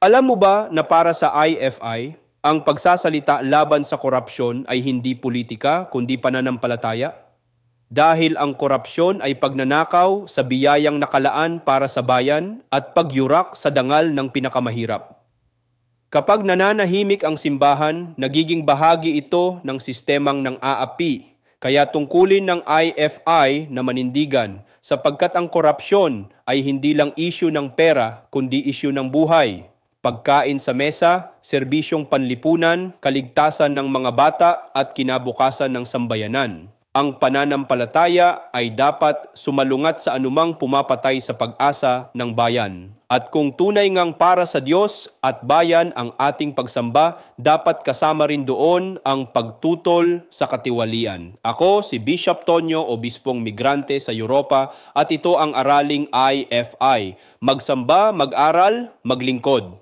Alam mo ba na para sa IFI, ang pagsasalita laban sa korupsyon ay hindi politika kundi pananampalataya? Dahil ang korupsyon ay pagnanakaw sa biyayang nakalaan para sa bayan at pagyurak sa dangal ng pinakamahirap. Kapag nananahimik ang simbahan, nagiging bahagi ito ng sistemang ng aapi. Kaya tungkulin ng IFI na manindigan sapagkat ang korupsyon ay hindi lang issue ng pera kundi issue ng buhay. Pagkain sa mesa, serbisyong panlipunan, kaligtasan ng mga bata at kinabukasan ng sambayanan. Ang pananampalataya ay dapat sumalungat sa anumang pumapatay sa pag-asa ng bayan. At kung tunay ngang para sa Diyos at bayan ang ating pagsamba, dapat kasama rin doon ang pagtutol sa katiwalian. Ako si Bishop Tonyo, Obispong Migrante sa Europa, at ito ang Araling IFI. Magsamba, mag-aral, maglingkod.